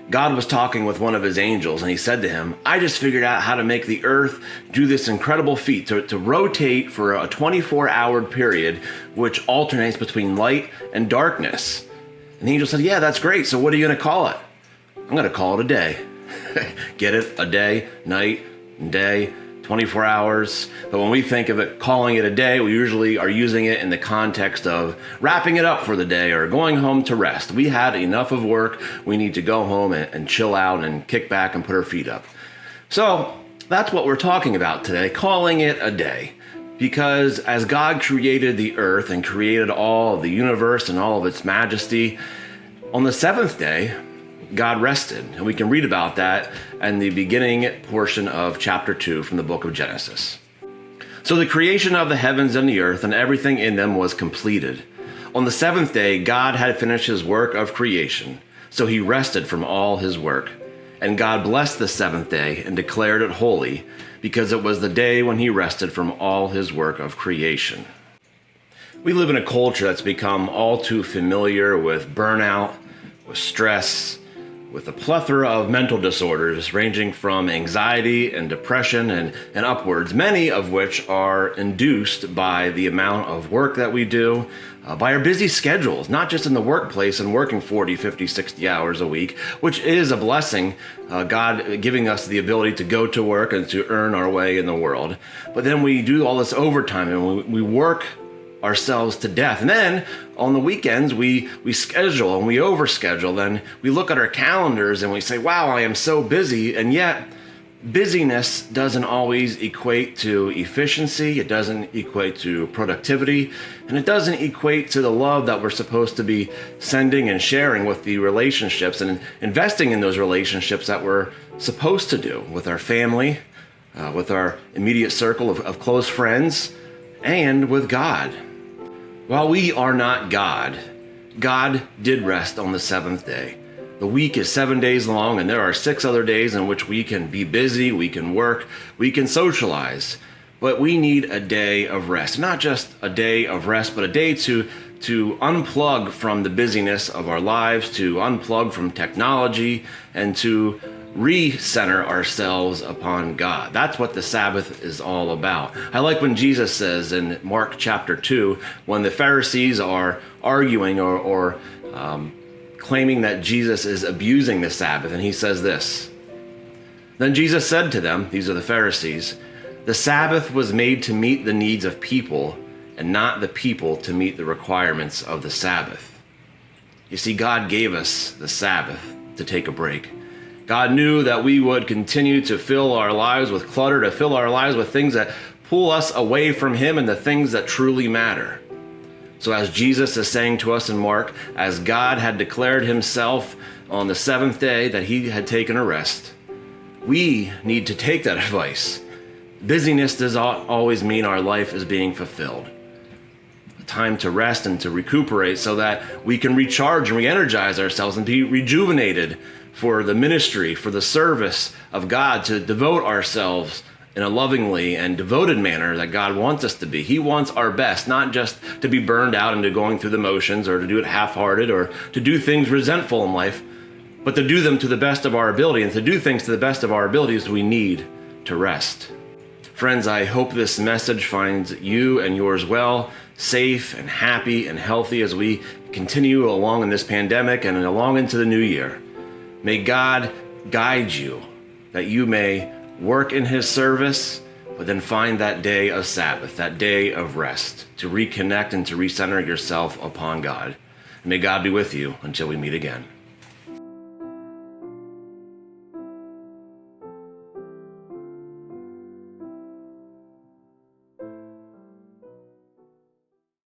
God was talking with one of his angels, and he said to him, I just figured out how to make the earth do this incredible feat, to rotate for a 24-hour period, which alternates between light and darkness. And the angel said, yeah, that's great. So what are you going to call it? I'm going to call it a day. Get it? A day, night, day, 24 hours. But when we think of it, calling it a day, we usually are using it in the context of wrapping it up for the day or going home to rest. We had enough of work. We need to go home and chill out and kick back and put our feet up. So that's what we're talking about today, calling it a day. Because as God created the earth and created all of the universe and all of its majesty, on the seventh day, God rested. And we can read about that in the beginning portion of chapter 2 from the book of Genesis. So the creation of the heavens and the earth and everything in them was completed. On the seventh day, God had finished his work of creation. So he rested from all his work. And God blessed the seventh day and declared it holy, because it was the day when he rested from all his work of creation. We live in a culture that's become all too familiar with burnout, with stress, with a plethora of mental disorders ranging from anxiety and depression and upwards, many of which are induced by the amount of work that we do, by our busy schedules, not just in the workplace and working 40, 50, 60 hours a week, which is a blessing, God giving us the ability to go to work and to earn our way in the world. But then we do all this overtime and we work ourselves to death. And then on the weekends, we schedule and we overschedule. Then we look at our calendars and we say, wow, I am so busy. And yet busyness doesn't always equate to efficiency. It doesn't equate to productivity. And it doesn't equate to the love that we're supposed to be sending and sharing with the relationships and investing in those relationships that we're supposed to do with our family, with our immediate circle of close friends, and with God. While we are not God, God did rest on the seventh day. The week is 7 days long, and there are 6 other days in which we can be busy, we can work, we can socialize. But we need a day of rest. Not just a day of rest, but a day to unplug from the busyness of our lives, to unplug from technology, and to recenter ourselves upon God. That's what the Sabbath is all about. I like when Jesus says in Mark chapter 2, when the Pharisees are arguing or claiming that Jesus is abusing the Sabbath, and he says this, then Jesus said to them, these are the Pharisees, the Sabbath was made to meet the needs of people and not the people to meet the requirements of the Sabbath. You see, God gave us the Sabbath to take a break. God knew that we would continue to fill our lives with clutter, to fill our lives with things that pull us away from him and the things that truly matter. So as Jesus is saying to us in Mark, as God had declared himself on the seventh day that he had taken a rest, we need to take that advice. Busyness does not always mean our life is being fulfilled. Time to rest and to recuperate so that we can recharge and re-energize ourselves and be rejuvenated for the ministry, for the service of God, to devote ourselves in a lovingly and devoted manner that God wants us to be. He wants our best, not just to be burned out into going through the motions or to do it half-hearted or to do things resentful in life, but to do them to the best of our ability. And to do things to the best of our abilities, we need to rest. Friends, I hope this message finds you and yours well, safe and happy and healthy as we continue along in this pandemic and along into the new year. May God guide you, that you may work in his service, but then find that day of Sabbath, that day of rest, to reconnect and to recenter yourself upon God. And may God be with you until we meet again.